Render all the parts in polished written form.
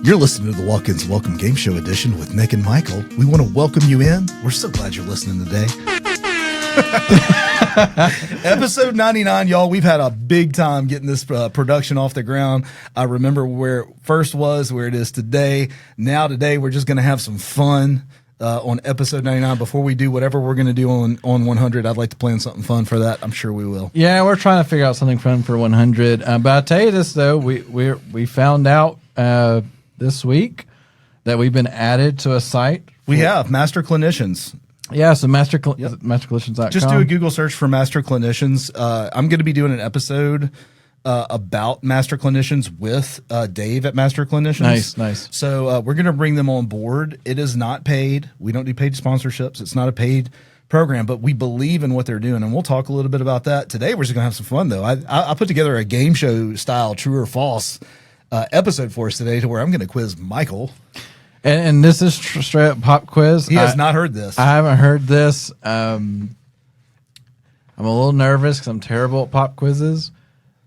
You're listening to the Walk-Ins Welcome Game Show edition with Nick and Michael. We want to welcome you in. We're so glad you're listening today. Episode 99, y'all. We've had a big time getting this production off the ground. I remember where it first was, where it is today. Now today, we're just going to have some fun on episode 99. Before we do whatever we're going to do on 100, I'd like to plan something fun for that. I'm sure we will. Yeah, we're trying to figure out something fun for 100. But I'll tell you this, though. We found out this week that we've been added to a site. We have Master Clinicians. Yeah, so masterclinicians.com. Just do a Google search for Master Clinicians. I'm going to be doing an episode about Master Clinicians with Dave at Master Clinicians. Nice. So we're going to bring them on board. It is not paid. We don't do paid sponsorships. It's not a paid program, but we believe in what they're doing, and we'll talk a little bit about that. Today we're just going to have some fun, though. I put together a game show style true or false episode for us today, to where I'm going to quiz Michael. And this is straight up pop quiz. He has not heard this. I haven't heard this. I'm a little nervous because I'm terrible at pop quizzes,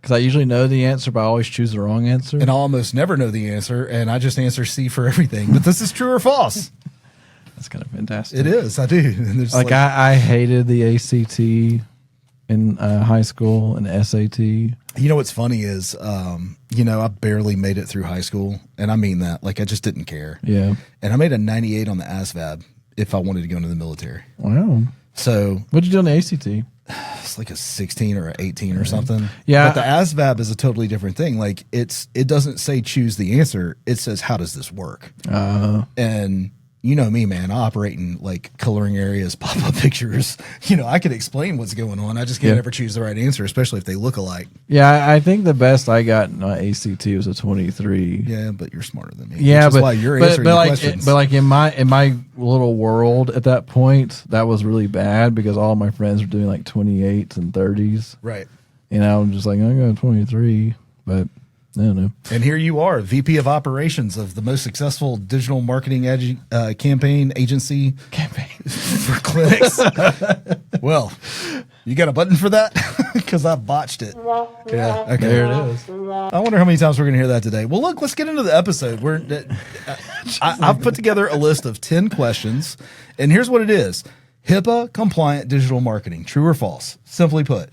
because I usually know the answer, but I always choose the wrong answer. And I almost never know the answer, and I just answer C for everything. But this is true or false. That's kind of fantastic. It is. I do. Like I hated the ACT in high school and SAT. You know what's funny is, I barely made it through high school, and I mean that. Like, I just didn't care. Yeah. And I made a 98 on the ASVAB if I wanted to go into the military. Wow. So what'd you do on the ACT? it's like a 16 or an 18 or something. Yeah. But the ASVAB is a totally different thing. Like, it doesn't say choose the answer. It says, how does this work? And you know me, man. I operate in like coloring areas, pop-up pictures. I can explain what's going on. I just can't ever choose the right answer, especially if they look alike. Yeah, I think the best I got in my ACT was a 23. Yeah, but you're smarter than me. Yeah, which is why you're answering the questions. But like in my little world at that point, that was really bad because all my friends were doing like 28s and 30s. Right. I'm just like, I got a 23, but I don't know. And here you are, VP of Operations of the most successful digital marketing campaign agency for clinics. Well, you got a button for that? Because I botched it. Yeah, okay. There it is. I wonder how many times we're going to hear that today. Well, look, let's get into the episode. I've put together a list of 10 questions, and here's what it is. HIPAA-compliant digital marketing, true or false? Simply put.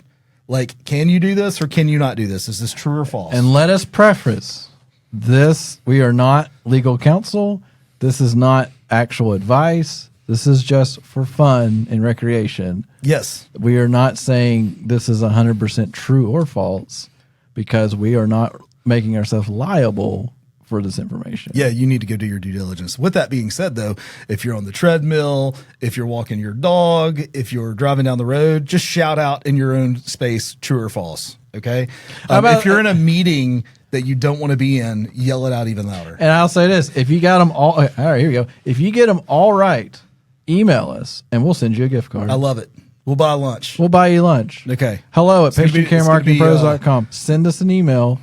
Like, can you do this or can you not do this? Is this true or false? And let us preface this. We are not legal counsel. This is not actual advice. This is just for fun and recreation. Yes. We are not saying this is 100% true or false, because we are not making ourselves liable for this information. Yeah, you need to go do your due diligence. With that being said, though, if you're on the treadmill, if you're walking your dog, if you're driving down the road, just shout out in your own space, true or false, okay? If you're in a meeting that you don't want to be in, yell it out even louder. And I'll say this, if you got them all right, here we go. If you get them all right, email us, and we'll send you a gift card. I love it. We'll buy lunch. We'll buy you lunch. Okay. Hello at pastrycaremarketingpros.com. Send us an email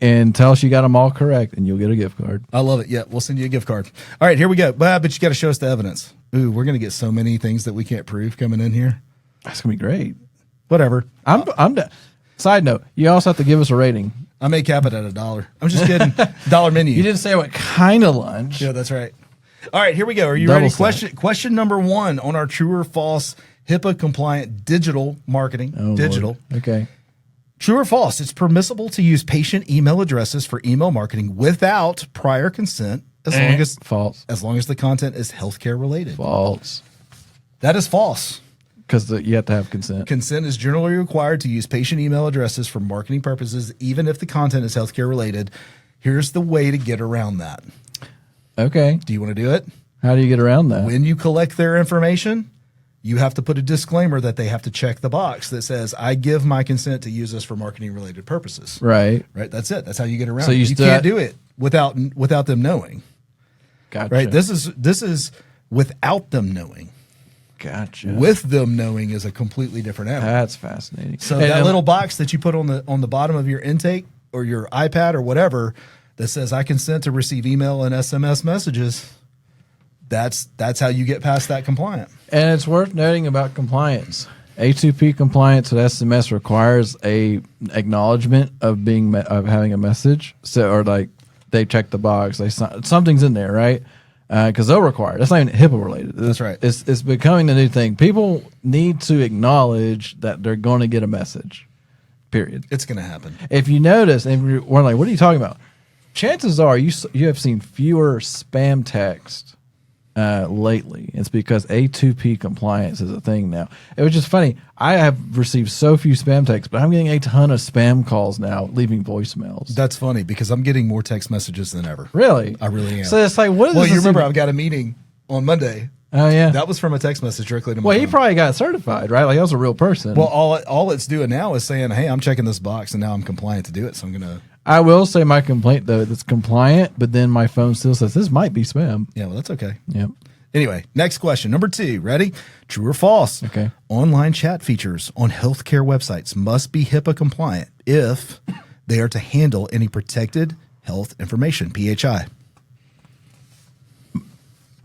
and tell us you got them all correct, and you'll get a gift card. I love it. Yeah, we'll send you a gift card. All right, here we go. But you got to show us the evidence. Ooh, we're going to get so many things that we can't prove coming in here. That's going to be great. Whatever. I'm Side note, you also have to give us a rating. I may cap it at $1. I'm just kidding. Dollar menu. You didn't say what kind of lunch. Yeah, that's right. All right, here we go. Are you ready? Question number 1 on our true or false HIPAA-compliant digital marketing. Lord. Okay. True or false, it's permissible to use patient email addresses for email marketing without prior consent False. as long as the content is healthcare related. False. That is false. Because you have to have consent. Consent is generally required to use patient email addresses for marketing purposes, even if the content is healthcare related. Here's the way to get around that. Okay. Do you want to do it? How do you get around that? When you collect their information, you have to put a disclaimer that they have to check the box that says, I give my consent to use this for marketing related purposes. Right. Right. That's it. That's how you get around so it. You can't do it without them knowing. Gotcha. Right. This is without them knowing. Gotcha. With them knowing is a completely different animal. That's fascinating. So that little box that you put on the bottom of your intake or your iPad or whatever that says I consent to receive email and SMS messages, that's how you get past that compliant. And it's worth noting about compliance. A2P compliance with SMS requires a acknowledgement of having a message. So, or like they check the box. Something's in there, right? Because they'll require it. That's not even HIPAA related. That's right. It's becoming the new thing. People need to acknowledge that they're going to get a message. Period. It's going to happen. If you notice, and we're like, what are you talking about? Chances are you have seen fewer spam texts lately. It's because A2P compliance is a thing now. It was just funny. I have received so few spam texts, but I'm getting a ton of spam calls now, leaving voicemails. That's funny because I'm getting more text messages than ever. Really? I really am. So it's like, what is this? Well, you remember I've got a meeting on Monday. Oh, yeah. That was from a text message directly to my Well, phone. he probably got certified, right? Like, that was a real person. Well, all it's doing now is saying, hey, I'm checking this box, and now I'm compliant to do it, so I'm going to... I will say my complaint, though, that's compliant, but then my phone still says, this might be spam. Yeah, well, that's okay. Yep. Anyway, next question. Number 2. Ready? True or false? Okay. Online chat features on healthcare websites must be HIPAA compliant if they are to handle any protected health information, PHI.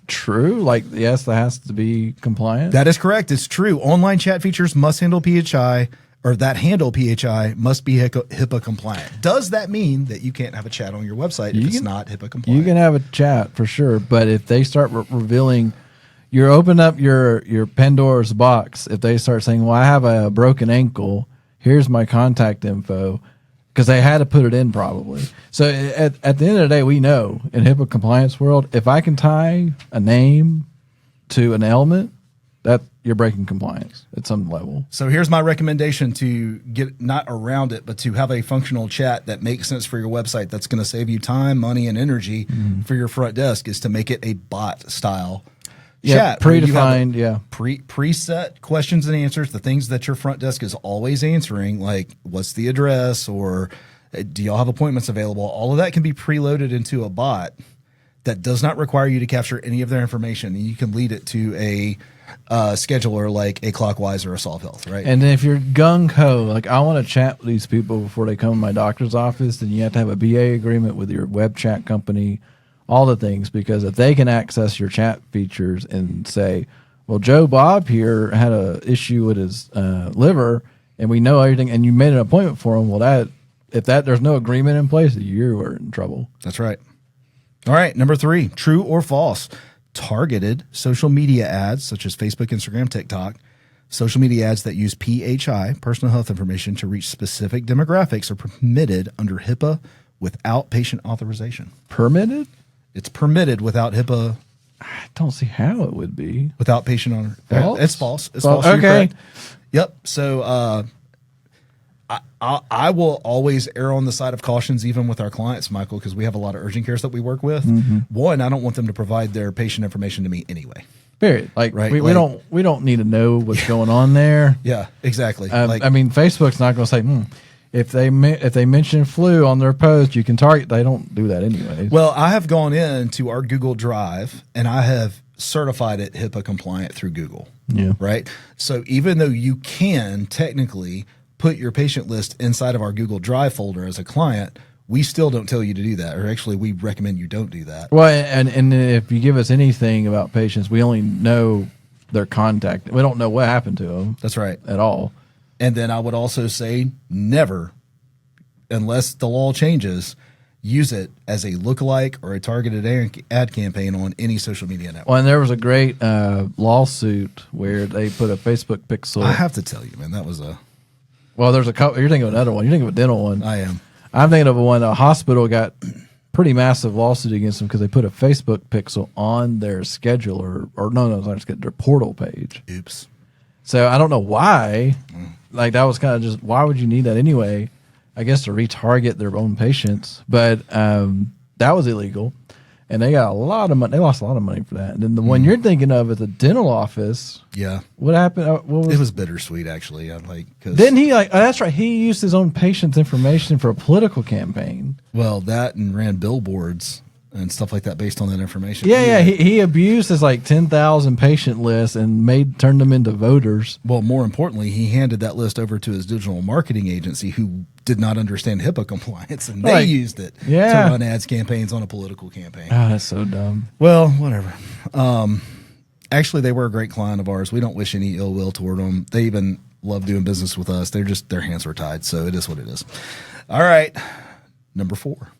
True. Like, yes, that has to be compliant. That is correct. It's true. Online chat features must handle PHI, or that handle PHI must be HIPAA compliant. Does that mean that you can't have a chat on your website if it's not HIPAA compliant? You can have a chat for sure, but if they start revealing, you're open up your Pandora's box. If they start saying, well, I have a broken ankle, here's my contact info, because they had to put it in probably. So at the end of the day, we know in HIPAA compliance world, if I can tie a name to an ailment, that you're breaking compliance at some level. So here's my recommendation to get not around it, but to have a functional chat that makes sense for your website that's going to save you time, money, and energy for your front desk is to make it a bot style chat. Predefined, yeah. Preset questions and answers, the things that your front desk is always answering, like what's the address or do y'all have appointments available? All of that can be preloaded into a bot that does not require you to capture any of their information. And you can lead it to a scheduler like a Clockwise or a Solve Health, right? And then if you're gung-ho, like I want to chat with these people before they come to my doctor's office, then you have to have a BA agreement with your web chat company, all the things, because if they can access your chat features and say, well, Joe Bob here had a issue with his liver and we know everything and you made an appointment for him, well, if there's no agreement in place, you are in trouble. That's right. All right, number 3, true or false? Targeted social media ads such as Facebook, Instagram, TikTok, social media ads that use PHI, personal health information, to reach specific demographics are permitted under HIPAA without patient authorization. Permitted? It's permitted without HIPAA. I don't see how it would be. Without patient owner. False? It's false. It's false. false. Okay. Yep. So I will always err on the side of cautions, even with our clients, Michael, because we have a lot of urgent cares that we work with. One, I don't want them to provide their patient information to me anyway. Period. Like, right? we don't need to know what's going on there. Yeah, exactly. I mean, Facebook's not going to say, if they mention flu on their post, you can target. They don't do that anyway. Well, I have gone into our Google Drive and I have certified it HIPAA compliant through Google. Yeah. Right. So even though you can technically put your patient list inside of our Google Drive folder as a client, we still don't tell you to do that. Or actually, we recommend you don't do that. Well, and if you give us anything about patients, we only know their contact. We don't know what happened to them. That's right. At all. And then I would also say never, unless the law changes, use it as a lookalike or a targeted ad campaign on any social media network. Well, and there was a great lawsuit where they put a Facebook pixel. I have to tell you, man, that was a... Well, there's a couple. You're thinking of another one. You're thinking of a dental one. I am. I'm thinking of one. A hospital got pretty massive lawsuit against them because they put a Facebook pixel on their scheduler, or no, their portal page. Oops. So I don't know why. Like, that was kind of just, why would you need that anyway? I guess to retarget their own patients, but that was illegal, and they got a lot of money. They lost a lot of money for that. And then the one you're thinking of at the dental office. Yeah. What happened? It was bittersweet, actually. Didn't he oh, that's right. He used his own patient's information for a political campaign. Well, that and ran billboards and stuff like that based on that information. Yeah. He abused his 10,000 patient list and turned them into voters. Well, more importantly, he handed that list over to his digital marketing agency, who did not understand HIPAA compliance, and they used it to run ads campaigns on a political campaign. Oh, that's so dumb. Well, whatever. Actually, they were a great client of ours. We don't wish any ill will toward them. They even love doing business with us. Their hands were tied, so it is what it is. All right, number 4.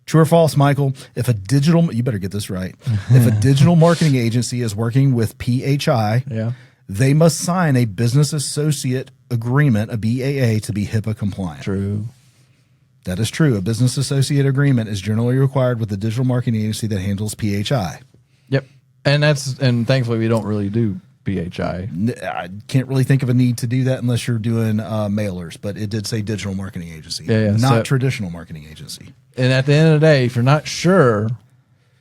True or false, Michael? If a digital, you better get this right. If a digital marketing agency is working with PHI, Yeah. they must sign a business associate agreement, a BAA, to be HIPAA compliant. True. That is true. A business associate agreement is generally required with the digital marketing agency that handles PHI. Yep. And thankfully we don't really do PHI. I can't really think of a need to do that unless you're doing mailers, but it did say digital marketing agency, not traditional marketing agency. And at the end of the day, if you're not sure,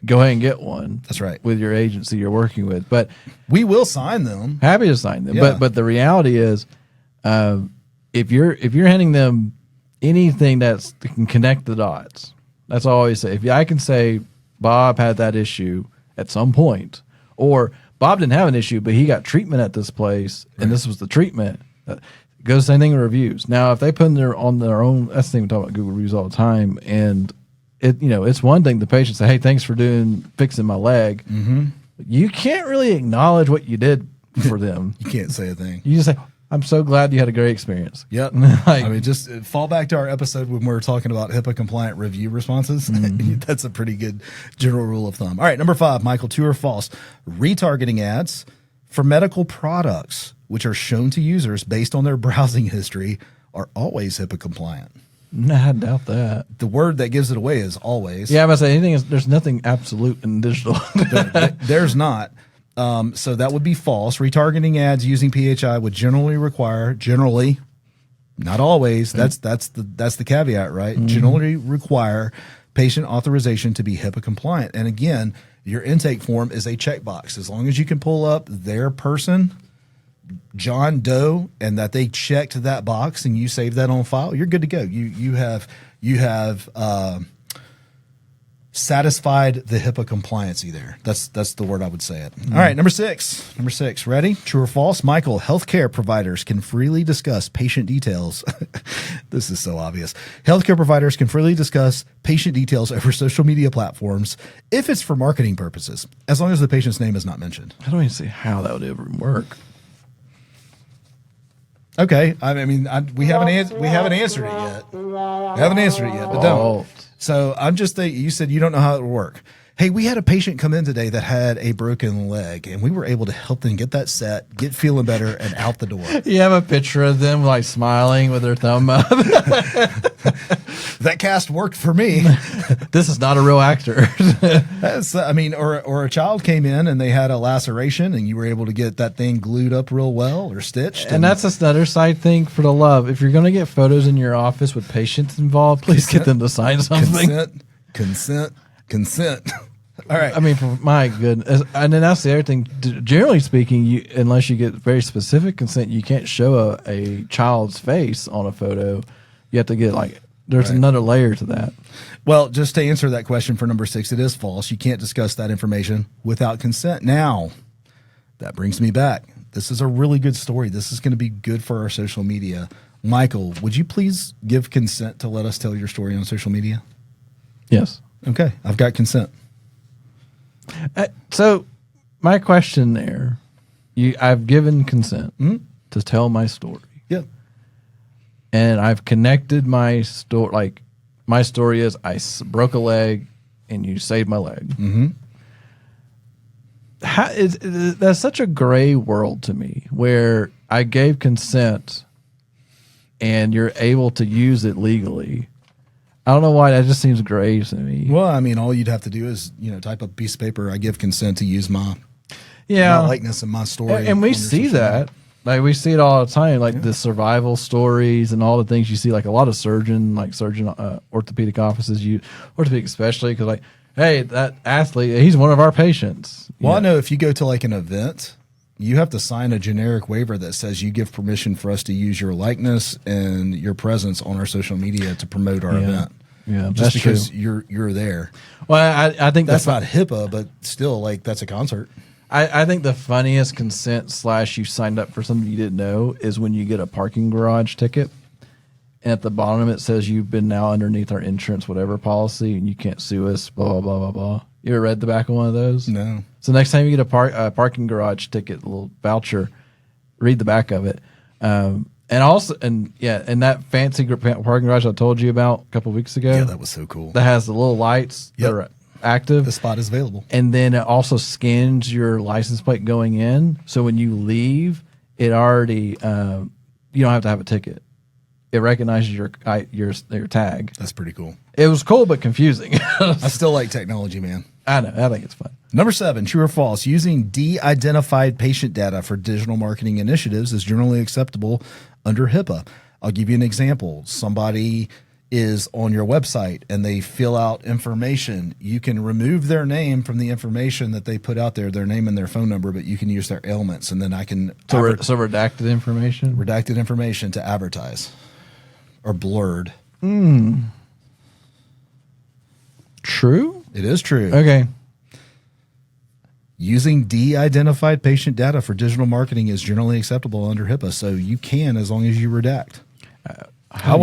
go ahead and get one. That's right. With your agency you're working with. But we will sign them. Happy to sign them. Yeah. But the reality is, if you're handing them anything that can connect the dots, that's all I always say. If I can say Bob had that issue at some point, or Bob didn't have an issue, but he got treatment at this place, and this was the treatment. Goes the same thing in reviews. Now, if they put on their own, that's the thing we talk about Google reviews all the time, and it's one thing the patient say, "Hey, thanks for fixing my leg." Mm-hmm. You can't really acknowledge what you did for them. You can't say a thing. You just say, "I'm so glad you had a great experience." Yep. Just fall back to our episode when we were talking about HIPAA compliant review responses. Mm-hmm. That's a pretty good general rule of thumb. All right, number 5, Michael, true or false? Retargeting ads for medical products, which are shown to users based on their browsing history, are always HIPAA compliant. Nah, I doubt that. The word that gives it away is always. Yeah, I was saying there's nothing absolute in digital. There's not. So that would be false. Retargeting ads using PHI would generally, not always. That's the caveat, right? Mm-hmm. Generally require patient authorization to be HIPAA compliant. And again, your intake form is a checkbox. As long as you can pull up their person, John Doe, and that they checked that box and you save that on file, you're good to go. You have satisfied the HIPAA compliancy there. That's the word I would say it. All right, number six. Ready? True or false? Michael, healthcare providers can freely discuss patient details. This is so obvious. Healthcare providers can freely discuss patient details over social media platforms if it's for marketing purposes, as long as the patient's name is not mentioned. I don't even see how that would ever work. Okay, we haven't answered it yet. But don't. So I'm just thinking, you said you don't know how it would work. Hey, we had a patient come in today that had a broken leg, and we were able to help them get that set, get feeling better, and out the door. You have a picture of them like smiling with their thumb up. That cast worked for me. This is not a real actor. Or a child came in and they had a laceration, and you were able to get that thing glued up real well or stitched. And that's another side thing for the love. If you're going to get photos in your office with patients involved, please get them to sign something. Consent. All right. For my goodness. And then that's the other thing. Generally speaking, unless you get very specific consent, you can't show a child's face on a photo. You have to get there's another layer to that. Well, just to answer that question for number 6, it is false. You can't discuss that information without consent. Now, that brings me back. This is a really good story. This is going to be good for our social media. Michael, would you please give consent to let us tell your story on social media? Yes. Okay, I've got consent. So my question there, I've given consent to tell my story. Yeah. And I've connected my story. My story is I broke a leg and you saved my leg. Mm-hmm. That's such a gray world to me, where I gave consent and you're able to use it legally. I don't know why that just seems gray to me. Well, all you'd have to do is, type up a piece of paper. I give consent to use my likeness and my story. And we see that. We see it all the time, the survival stories and all the things you see, a lot of orthopedic offices, orthopedic especially, because hey, that athlete, he's one of our patients. Well, I know if you go to an event, you have to sign a generic waiver that says you give permission for us to use your likeness and your presence on our social media to promote our event. Yeah, just because true. You're there. Well, I think that's not HIPAA, but still, that's a concert. I think the funniest consent / you signed up for something you didn't know is when you get a parking garage ticket, and at the bottom it says you've been now underneath our insurance whatever policy and you can't sue us. Blah blah blah blah blah. You ever read the back of one of those? No. So next time you get a parking garage ticket, a little voucher, read the back of it. And also, and that fancy parking garage I told you about a couple of weeks ago. Yeah, that was so cool. That has the little lights that are active. The spot is available. And then it also scans your license plate going in. So when you leave, it already, you don't have to have a ticket. It recognizes your tag. That's pretty cool. It was cool, but confusing. I still like technology, man. I know. I think it's fun. Number 7, true or false, using de-identified patient data for digital marketing initiatives is generally acceptable under HIPAA. I'll give you an example. Somebody is on your website and they fill out information. You can remove their name from the information that they put out there, their name and their phone number, but you can use their ailments, and then I can so redacted information? Redacted information to advertise or blurred. True? It is true. Okay. Using de-identified patient data for digital marketing is generally acceptable under HIPAA, so you can as long as you redact. How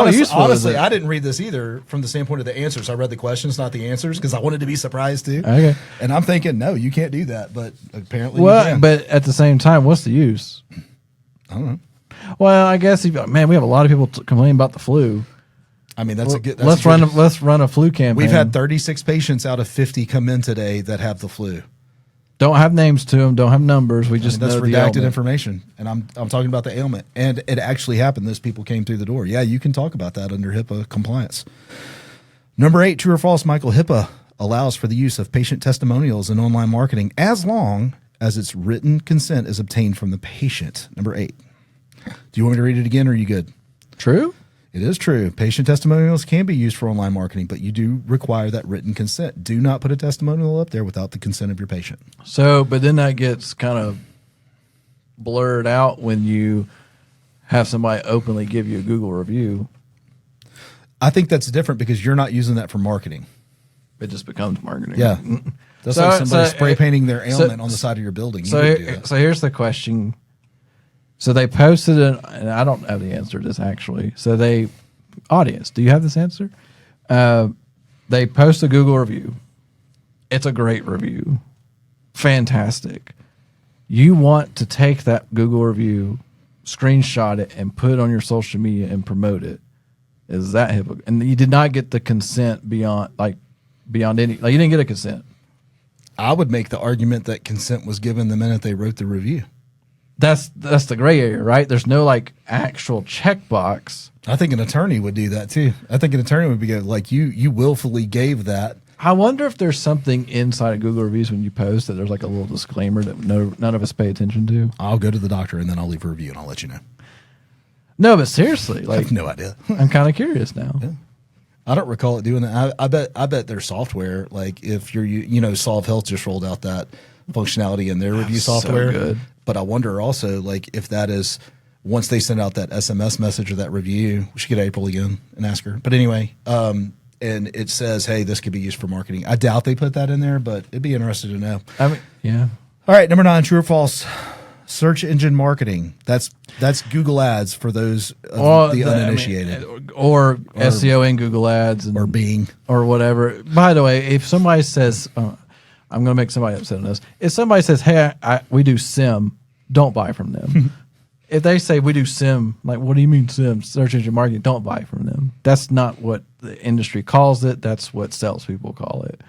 useful honestly, is it? I didn't read this either from the standpoint of the answers. I read the questions, not the answers, because I wanted to be surprised too. Okay. And I'm thinking, no, you can't do that, but apparently Well, you can. but at the same time, what's the use? I don't know. Well, I guess we have a lot of people complaining about the flu. I mean, that's a good. Let's run a flu campaign. We've had 36 patients out of 50 come in today that have the flu. Don't have names to them. Don't have numbers. We just that's know the redacted ailment. information, and I'm talking about the ailment, and it actually happened. Those people came through the door. Yeah, you can talk about that under HIPAA compliance. Number 8, true or false, Michael? HIPAA allows for the use of patient testimonials in online marketing as long as its written consent is obtained from the patient. Number 8. Do you want me to read it again, or are you good? True. It is true. Patient testimonials can be used for online marketing, but you do require that written consent. Do not put a testimonial up there without the consent of your patient. So, but then that gets kind of blurred out when you have somebody openly give you a Google review. I think that's different because you're not using that for marketing. It just becomes marketing. Yeah. That's like somebody spray painting their ailment on the side of your building. So here's the question. So they posted it, and I don't have the answer to this actually. So audience, do you have this answer? They post a Google review. It's a great review. Fantastic. You want to take that Google review, screenshot it, and put it on your social media and promote it. Is that HIPAA? And you did not get the consent beyond any, you didn't get a consent. I would make the argument that consent was given the minute they wrote the review. That's the gray area, right? There's no actual checkbox. I think an attorney would do that too. I think an attorney would be like, you willfully gave that. I wonder if there's something inside of Google reviews when you post that there's a little disclaimer that none of us pay attention to. I'll go to the doctor and then I'll leave a review and I'll let you know. No, but seriously, I have no idea. I'm kind of curious now. Yeah. I don't recall it doing that. I bet their software, if you're, Solve Health just rolled out that functionality in their review software. So good. But I wonder also, if that is, once they send out that SMS message or that review, we should get April again and ask her. But anyway, and it says, hey, this could be used for marketing. I doubt they put that in there, but it'd be interesting to know. I mean, yeah. All right, number 9, true or false? Search engine marketing. That's Google Ads for those of the uninitiated. Or SEO in Google Ads. Or Bing. Or whatever. By the way, if somebody says, I'm going to make somebody upset on this. If somebody says, hey, we do SIM, don't buy from them. If they say we do SIM, what do you mean SIM? Search engine marketing, don't buy from them. That's not what the industry calls it. That's what salespeople call it.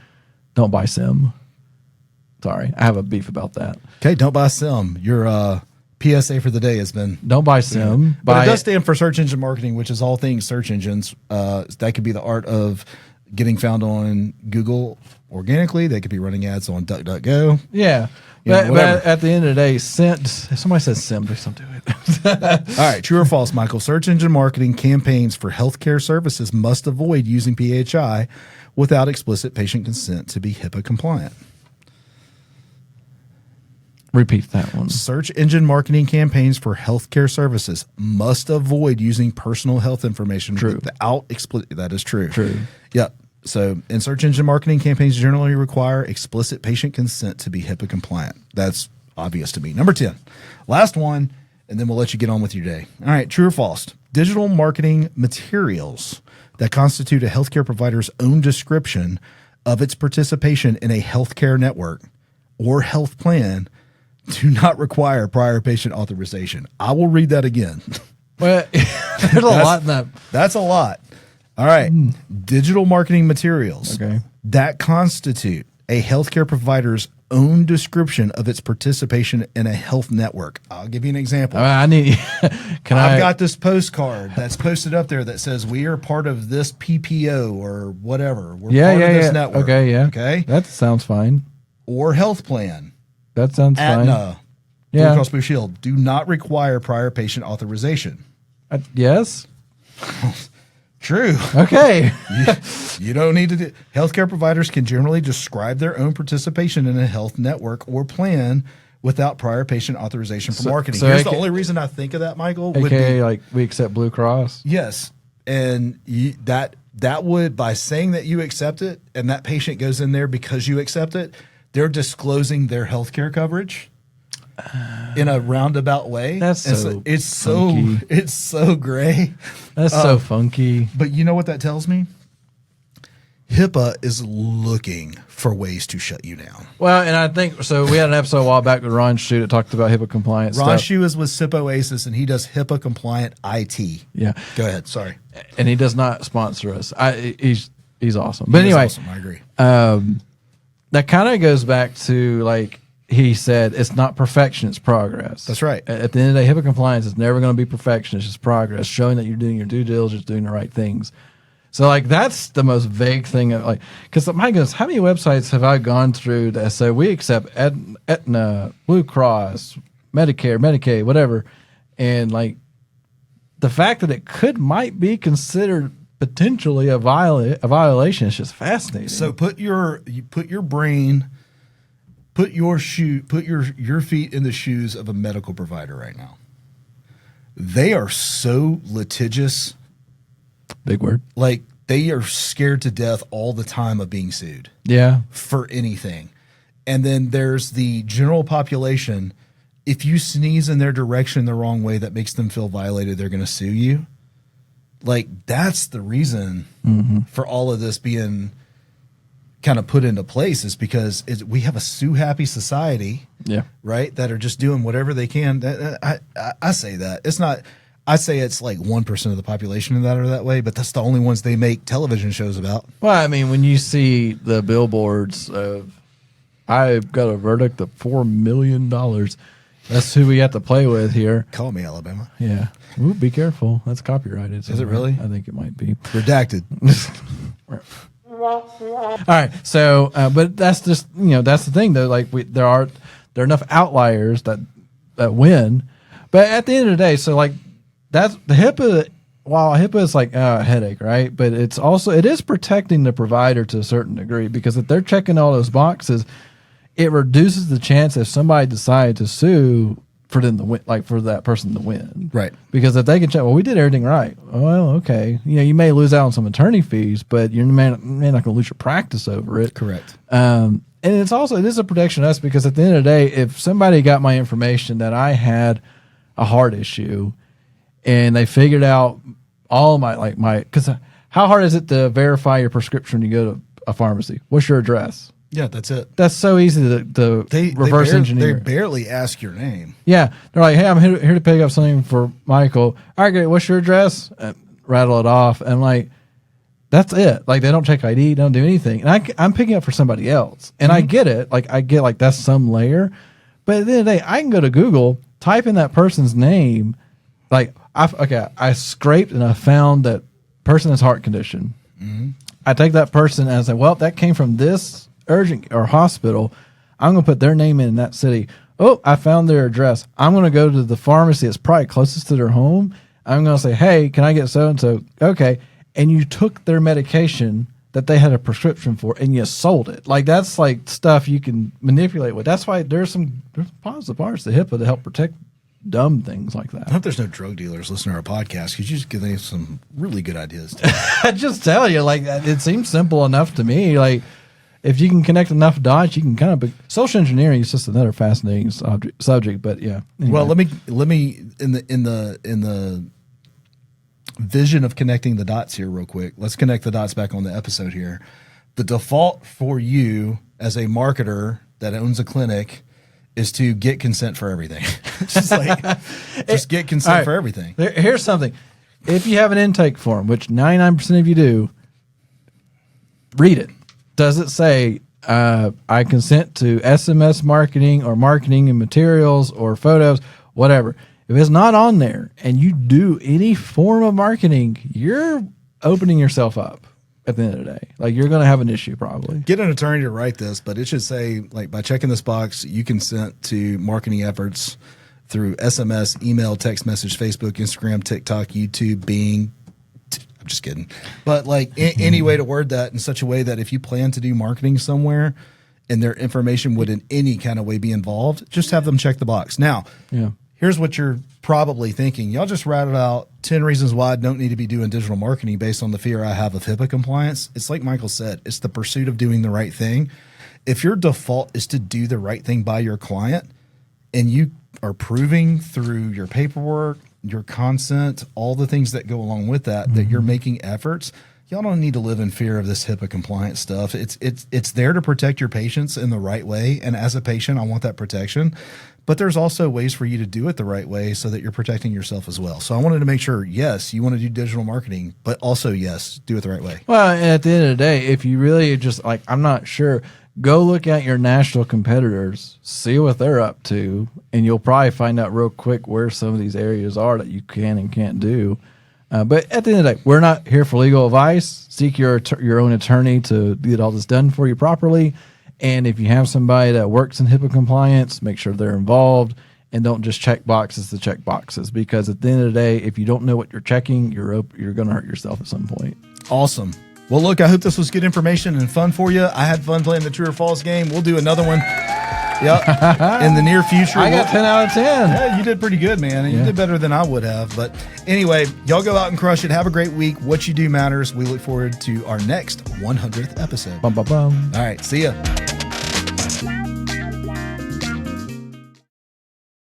Don't buy SIM. Sorry, I have a beef about that. Okay, don't buy SIM. Your PSA for the day has been don't buy SIM. But it does stand for search engine marketing, which is all things search engines. That could be the art of getting found on Google organically. They could be running ads on DuckDuckGo. Yeah. But at the end of the day, if somebody says SIM, please don't do it. All right, true or false, Michael? Search engine marketing campaigns for healthcare services must avoid using PHI without explicit patient consent to be HIPAA compliant. Repeat that one. Search engine marketing campaigns for healthcare services must avoid using personal health information without explicit. That is true. True. Yep. So, and search engine marketing campaigns generally require explicit patient consent to be HIPAA compliant. That's obvious to me. Number 10, last one, and then we'll let you get on with your day. All right, true or false? Digital marketing materials that constitute a healthcare provider's own description of its participation in a healthcare network or health plan do not require prior patient authorization. I will read that again. Well, there's a lot in that. That's a lot. All right. Digital marketing materials Okay. that constitute a healthcare provider's own description of its participation in a health network. I'll give you an example. I need. I've got this postcard that's posted up there that says we are part of this PPO or whatever. We're part of this network. Okay, yeah. Okay. That sounds fine. Or health plan. That sounds fine. Aetna, Blue Cross Blue Shield do not require prior patient authorization. Yes. True. Okay. You don't need to do. Healthcare providers can generally describe their own participation in a health network or plan without prior patient authorization for marketing. Here's the only reason I think of that, Michael. AKA, like we accept Blue Cross. Yes, and that would, by saying that you accept it, and that patient goes in there because you accept it, they're disclosing their healthcare coverage in a roundabout way. That's it's so gray. That's so funky. But you know what that tells me? HIPAA is looking for ways to shut you down. Well, and I think so. We had an episode a while back with Ron Shue that talked about HIPAA compliance. Ron Shue is with SIP Oasis, and he does HIPAA compliant IT. Yeah, go ahead. Sorry, and he does not sponsor us. He's awesome. But anyway, awesome. I agree. That kind of goes back to, like he said, it's not perfection, it's progress. That's right. At the end of the day, HIPAA compliance is never going to be perfection. It's just progress, showing that you're doing your due diligence, doing the right things. So, like, that's the most vague thing. Like, because my goodness, how many websites have I gone through that say we accept Aetna, Blue Cross, Medicare, Medicaid, whatever, and like the fact that it might be considered potentially a violation is just fascinating. So put your feet in the shoes of a medical provider right now. They are so litigious. Big word. Like, they are scared to death all the time of being sued. Yeah. For anything. And then there's the general population. If you sneeze in their direction the wrong way that makes them feel violated, they're going to sue you. Like, that's the reason for all of this being kind of put into place, is because we have a sue-happy society, right, that are just doing whatever they can. I say that. It's not – I say it's like 1% of the population that are that way, but that's the only ones they make television shows about. Well, I mean, when you see the billboards of, I've got a verdict of $4 million, that's who we have to play with here. Call me, Alabama. Yeah. Ooh, be careful. That's copyrighted. Is it really? I think it might be. Redacted. All right. So, but that's just, that's the thing, though. Like, there are enough outliers that win. But at the end of the day, so, like, that's the HIPAA. While HIPAA is like a headache, right? But it is protecting the provider to a certain degree, because if they're checking all those boxes, it reduces the chance if somebody decided to sue for them to win, like for that person to win, right? Because if they can check, well, we did everything right. Well, okay, you may lose out on some attorney fees, but you may not going to lose your practice over it. Correct. And it is a protection of us, because at the end of the day, if somebody got my information that I had a heart issue, and they figured out all because how hard is it to verify your prescription when you go to a pharmacy? What's your address? Yeah, that's it. That's so easy to reverse engineer. They barely ask your name. Yeah. They're like, hey, I'm here to pick up something for Michael. All right, great. What's your address? And rattle it off. And like, that's it. Like, they don't check ID, don't do anything. And I'm picking up for somebody else. And I get it. Like, that's some layer. But at the end of the day, I can go to Google, type in that person's name. Like, I scraped and I found that person has heart condition. I take that person and I say, well, that came from this urgent or hospital. I'm going to put their name in that city. Oh, I found their address. I'm going to go to the pharmacy that's probably closest to their home. I'm going to say, hey, can I get so-and-so? Okay. And you took their medication that they had a prescription for and you sold it. Like, that's like stuff you can manipulate with. That's why there's positive parts to HIPAA to help protect dumb things like that. I hope there's no drug dealers listening to our podcast, because you just give them some really good ideas. I just tell you, like, it seems simple enough to me. Like, if you can connect enough dots, you can kind of social engineering is just another fascinating subject. But yeah. Anyway. Well, let me in the vision of connecting the dots here real quick. Let's connect the dots back on the episode here. The default for you as a marketer that owns a clinic is to get consent for everything. just get consent for everything. Here's something. If you have an intake form, which 99% of you do, read it. Does it say, I consent to SMS marketing or marketing and materials or photos, whatever? If it's not on there and you do any form of marketing, you're opening yourself up at the end of the day. Like, you're going to have an issue probably. Get an attorney to write this, but it should say, like, by checking this box, you consent to marketing efforts through SMS, email, text message, Facebook, Instagram, TikTok, YouTube, Bing. I'm just kidding. But like any way to word that in such a way that if you plan to do marketing somewhere and their information would in any kind of way be involved, just have them check the box. Now, here's what you're probably thinking. Y'all just rattled out 10 reasons why I don't need to be doing digital marketing based on the fear I have of HIPAA compliance. It's like Michael said, it's the pursuit of doing the right thing. If your default is to do the right thing by your client and you are proving through your paperwork, your consent, all the things that go along with that, that you're making efforts, y'all don't need to live in fear of this HIPAA compliant stuff. It's there to protect your patients in the right way. And as a patient, I want that protection. But there's also ways for you to do it the right way so that you're protecting yourself as well. So I wanted to make sure, yes, you want to do digital marketing, but also, yes, do it the right way. Well, and at the end of the day, if you really just like, I'm not sure, go look at your national competitors, see what they're up to, and you'll probably find out real quick where some of these areas are that you can and can't do. But at the end of the day, we're not here for legal advice. Seek your own attorney to get all this done for you properly. And if you have somebody that works in HIPAA compliance, make sure they're involved and don't just check boxes to check boxes. Because at the end of the day, if you don't know what you're checking, you're going to hurt yourself at some point. Awesome. Well, look, I hope this was good information and fun for you. I had fun playing the True or False game. We'll do another one. Yep. In the near future. I got 10 out of 10. Yeah, you did pretty good, man. And you did better than I would have. But anyway, y'all go out and crush it. Have a great week. What you do matters. We look forward to our next 100th episode. Bum, bum, bum. All right. See ya.